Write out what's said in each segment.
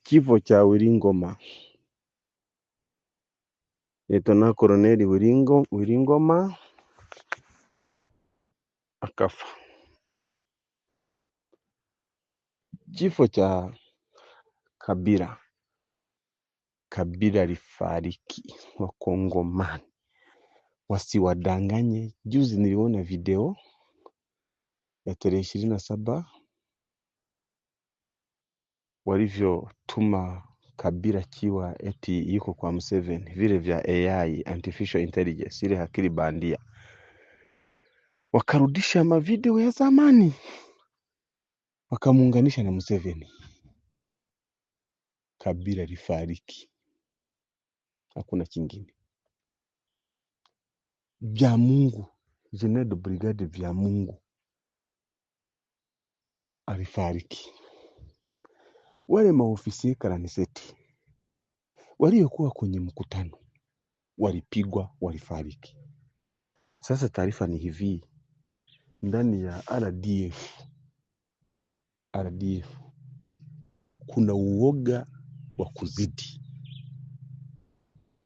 Kifo cha Wiringoma. Letona Koloneli Wiringoma akafa. Kifo cha Kabila. Kabila alifariki. Wakongomani wasiwadanganye. Juzi niliona video ya tarehe 27 walivyotuma Kabila kiwa eti yuko kwa Museveni, vile vya AI, artificial intelligence, ile akili bandia, wakarudisha mavideo ya zamani wakamuunganisha na Museveni. Kabila alifariki, hakuna kingine. Vya Mungu, General Brigade vya Mungu alifariki. Wale maofisi karaniseti waliokuwa kwenye mkutano walipigwa, walifariki. Sasa taarifa ni hivi, ndani ya RDF kuna uoga wa kuzidi.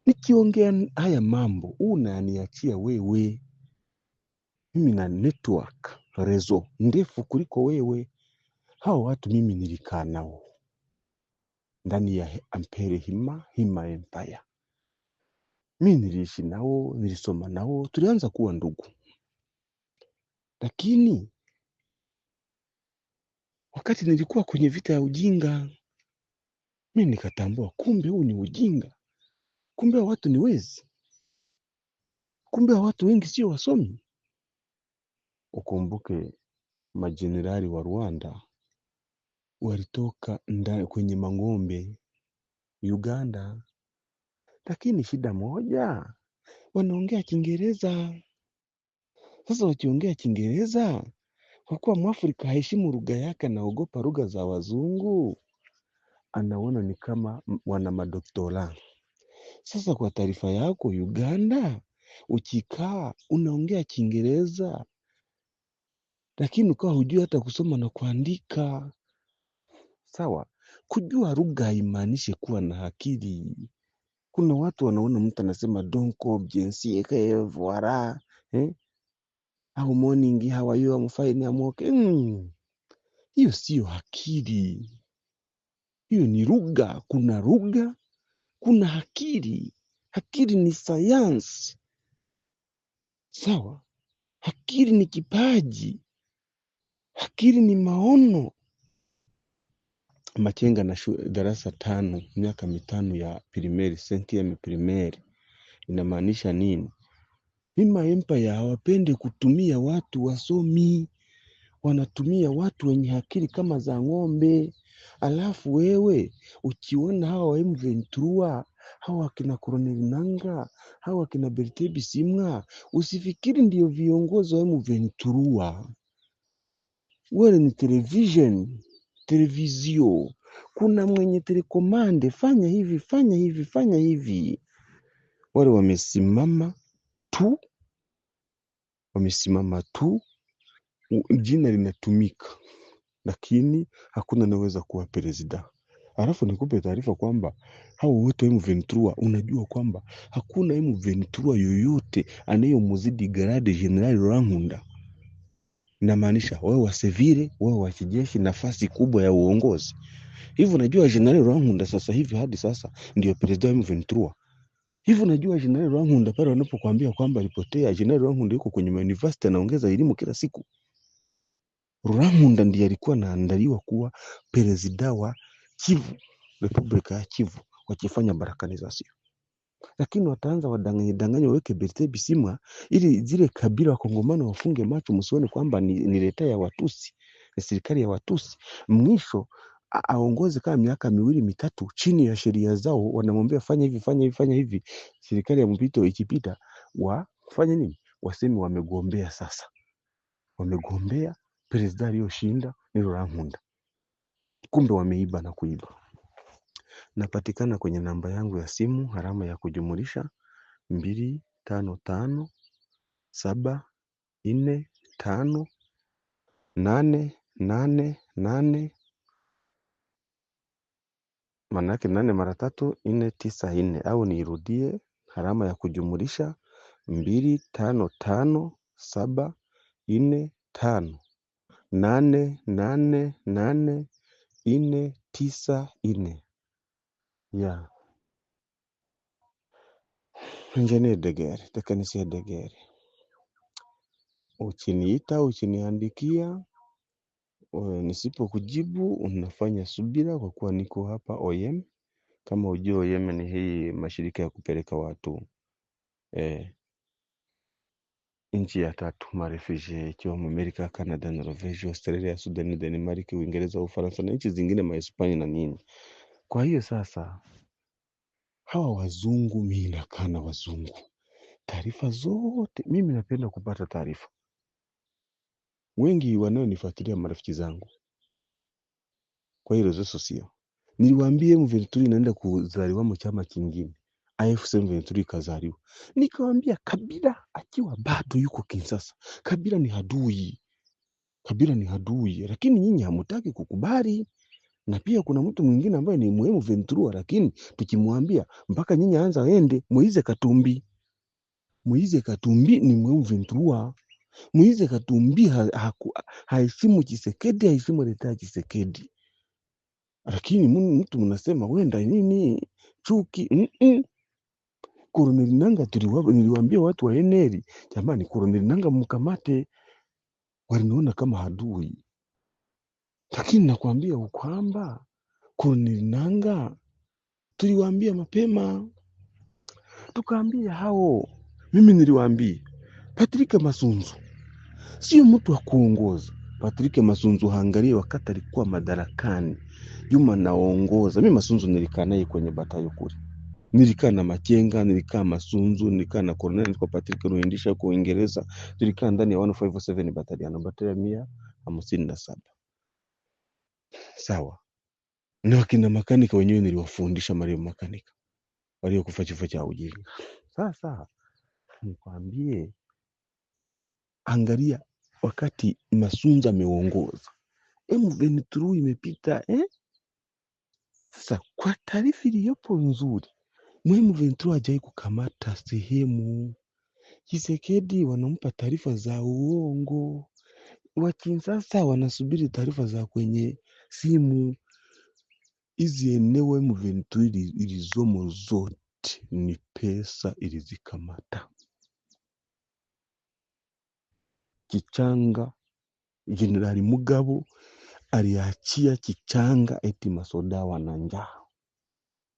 Nikiongea haya mambo unaniachia wewe. Mimi na network rezo ndefu kuliko wewe. Hao watu mimi nilikaa nao ndani ya Ampere Hima Empire. Mimi niliishi nao, nilisoma nao, tulianza kuwa ndugu. Lakini wakati nilikuwa kwenye vita ya ujinga, mimi nikatambua kumbe huu ni ujinga. Kumbe watu ni wezi. Kumbe watu wengi sio wasomi. Ukumbuke majenerali wa Rwanda walitoka kwenye mang'ombe Uganda. Lakini shida moja, wanaongea Kiingereza. Sasa wakiongea Kiingereza, kwa kuwa Mwafrika haheshimu lugha yake, anaogopa lugha za wazungu, anaona ni kama wana madoktora. Sasa kwa taarifa yako, Uganda ukikaa unaongea Kiingereza lakini ukawa hujui hata kusoma na kuandika. Sawa, kujua lugha haimaanishi kuwa na akili. Kuna watu wanaona mtu anasema donko bien voilà au morning how are you, I'm fine, I'm okay. Hiyo sio akili. Hiyo ni lugha. Kuna lugha, kuna akili. Akili ni science. Sawa, akili ni kipaji. Akili ni maono. Machenga na darasa 5, miaka 5 ya primary, sentième primaire. Inamaanisha nini? Hima Empire hawapende kutumia watu wasomi. Wanatumia watu wenye akili kama za ng'ombe. Alafu wewe ukiona hawa wa M23, hawa kina Colonel Nanga, hawa kina Berete Bisimwa, usifikiri ndio viongozi wa M23. Wale ni televizio. Kuna mwenye telekomande, fanya hivi, fanya hivi, fanya hivi. Wale wamesimama tu, jina linatumika, lakini hakuna anaweza kuwa president. Alafu nikupe taarifa kwamba hao wote M23, unajua kwamba hakuna M23 yoyote anayomzidi grade General Rwankunda. Inamaanisha wewe wa civil, wewe wa kijeshi, nafasi kubwa ya uongozi. Hivi unajua General Rwankunda sasa hivi hadi sasa ndio president wa M23. Hivi unajua General Rwankunda pale wanapokuambia kwamba alipotea, General Rwankunda yuko kwenye university anaongeza elimu kila siku. Rwankunda ndiye alikuwa anaandaliwa kuwa president wa Kivu, Republika ya Kivu, wakifanya barakanizasio. Lakini wataanza wadanganye waweke Berete Bisimwa ili zile kabila wa Kongomano wafunge macho, msione kwamba ni leta ya Watusi, ni serikali ya Watusi. Mwisho aongoze kama miaka 2 3 chini ya sheria zao, wanamwambia fanya hivi, fanya hivi, fanya hivi. Serikali ya mpito ikipita, wafanye nini? Wasemi wamegombea. Sasa wamegombea, president aliyoshinda ni Rwankunda. Kumbe wameiba na kuiba. Napatikana kwenye namba yangu ya simu alama ya kujumulisha 255 745 888 Manake 8 mara 3 4 9 4, au niirudie alama ya kujumulisha 2 5 5 7 4 5 8 8 8 4 9 4. Ya Engineer Degere, Tekanisia Degere, ukiniita ukiniandikia, nisipokujibu unafanya subira, kwa kuwa niko hapa OIM. Kama ujue OIM ni hii mashirika ya kupeleka watu nchi ya tatu, marefugee, ikiwemo Amerika, Canada, Norvegi, Australia, Sudan, Denmark, Uingereza, Ufaransa na nchi zingine, Mahispania na nini. Kwa hiyo sasa hawa wazungu, mimi nakaa na wazungu, taarifa zote mimi napenda kupata taarifa. Wengi wanaonifuatilia marafiki zangu, kwa hiyo sasa sio. Niliwaambia M23 inaenda kuzaliwa chama kingine, AFC M23 kazaliwa. Nikawaambia Kabila akiwa bado yuko Kinshasa, Kabila ni adui. Kabila ni adui, lakini nyinyi hamtaki kukubali. Na pia kuna mtu mwingine ambaye ni muhimu Ventura, lakini tukimwambia mpaka nyinyi anza ende. Moise Katumbi. Moise Katumbi ni muhimu Ventura. Moise Katumbi haheshimu Tshisekedi, haheshimu leta Tshisekedi. Lakini mtu mnasema wenda nini chuki. Colonel Nanga niliwaambia watu wa NL, jamani, Colonel Nanga mkamate. Waliniona kama adui. Lakini nakwambia kwamba Colonel Nanga tuliwaambia mapema, tukaambia hao. Mimi niliwaambia Patrick Masunzu sio mtu wa kuongoza. Patrick Masunzu haangalie wakati alikuwa madarakani, Juma naongoza. Mimi Masunzu nilikaa naye kwenye batayo kule. Nilikaa na Machenga, nilikaa Masunzu, nilikaa na Colonel kwa Patrick Ruindisha huko Uingereza. Tulikaa ndani ya 157 battalion 157. Sawa. Na wakina makanika wenyewe niliwafundisha Mario makanika waliokufa kifo cha ujinga. Sasa nikwambie, angalia wakati Masunzu ameongoza, M23 imepita Sasa kwa taarifa iliyopo nzuri, M23 hajai kukamata sehemu. Tshisekedi wanampa taarifa za uongo. Wakinshasa wanasubiri taarifa za kwenye simu. Hizi eneo M23 ilizomo zote ni pesa ilizikamata. Kichanga, Jenerali Mugabo aliachia Kichanga eti masoda wana njaa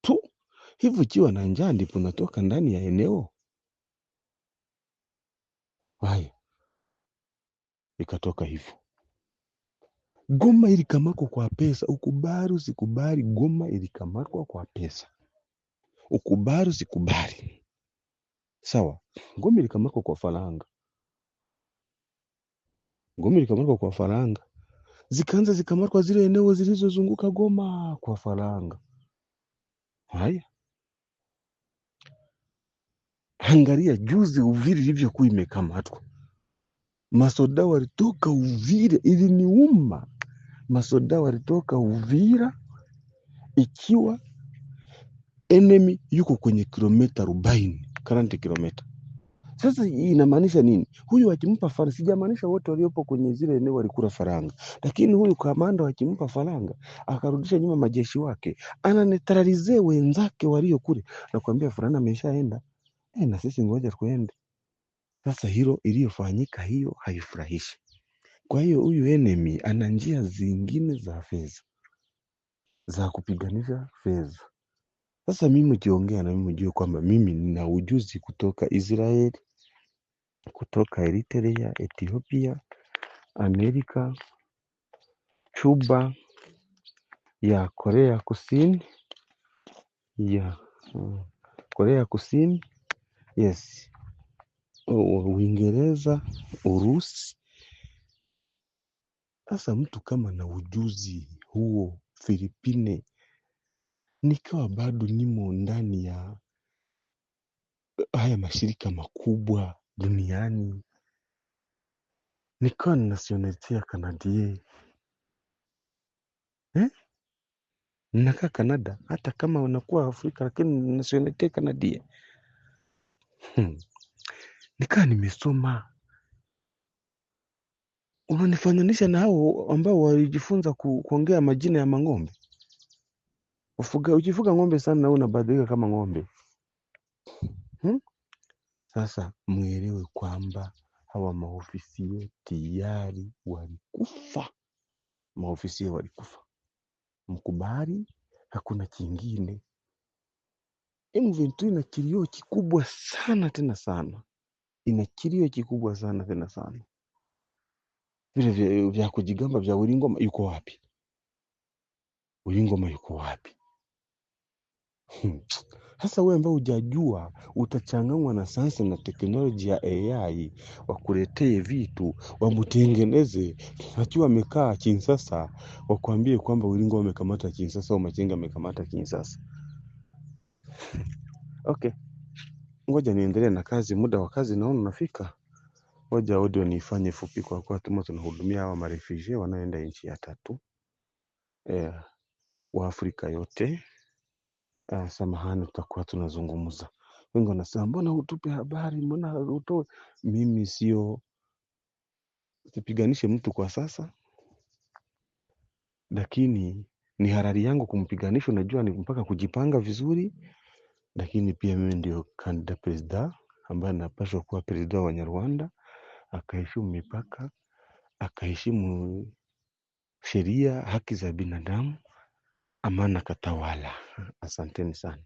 tu. Hivyo ukiwa na njaa ndipo natoka ndani ya eneo. Haya, ikatoka hivyo. Goma ilikamatwa kwa pesa. Ukubali usikubali, Goma ilikamatwa kwa pesa. Ukubali usikubali, sawa. Goma ilikamatwa kwa faranga. Goma ilikamatwa kwa faranga. Zikaanza zikamatwa zile eneo zilizozunguka Goma kwa faranga. Haya, angalia juzi Uvira ilivyokuwa imekamatwa. Masoda walitoka Uvira, iliniuma. Masoda walitoka Uvira ikiwa enemy yuko kwenye kilomita 40 kilomita. Sasa inamaanisha nini? Huyu akimpa faranga, sijamaanisha wote waliopo kwenye zile eneo walikula faranga, lakini huyu kamanda akimpa faranga akarudisha nyuma majeshi wake, ananetralize wenzake walio kule na kuambia fulani ameshaenda, na sisi ngoja tuende. Sasa hilo iliyofanyika hiyo haifurahishi. Kwa hiyo huyu enemy ana njia zingine za fedha za kupiganisha fedha. Sasa mimi ukiongea na mimi ujue kwamba mimi nina ujuzi kutoka Israeli, kutoka Eritrea, Ethiopia, Amerika, Cuba, ya Korea Kusini, ya Korea Kusini, yes, Uingereza, Urusi. Sasa mtu kama na ujuzi huo, Filipine, nikawa bado nimo ndani ya haya mashirika makubwa duniani, nikawa na nationality ya Canadien. Ninakaa Canada, hata kama unakuwa Afrika lakini nationality Canadian. Nikaa nimesoma. Unanifananisha na hao ambao walijifunza kuongea majina ya mang'ombe. Ukifuga ng'ombe sana na unabadilika kama ng'ombe. Sasa muelewe kwamba hawa maofisia tayari walikufa. Maofisia walikufa. Mkubali, hakuna kingine. M23 ina kilio kikubwa sana tena sana. Ina kilio kikubwa sana tena sana. Vile vya kujigamba vya Uringoma yuko wapi? Uringoma yuko wapi? Sasa wewe ambao hujajua utachanganywa na sayansi na teknolojia ya AI, wakuletee vitu wamutengeneze, akiwa amekaa Kinshasa wakwambie kwamba Uringoma wamekamata Kinshasa au Makenga amekamata Kinshasa. Okay, ngoja niendelee na kazi, muda wa kazi naona unafika. Ngoja audio niifanye fupi kwa kuwa tunahudumia hawa marefugee wanaoenda nchi ya tatu wa Afrika yote. Samahani, tutakuwa tunazungumza. Wengi wanasema mbona hutupe habari, mbona hutoe. Mimi sipiganishe mtu kwa sasa, lakini ni harari yangu kumpiganisha. Najua ni mpaka kujipanga vizuri, lakini pia mimi ndio kandida presida ambaye napaswa kuwa presida wa Nyarwanda, akaheshimu mipaka, akaheshimu sheria, haki za binadamu, amana katawala. Asanteni sana.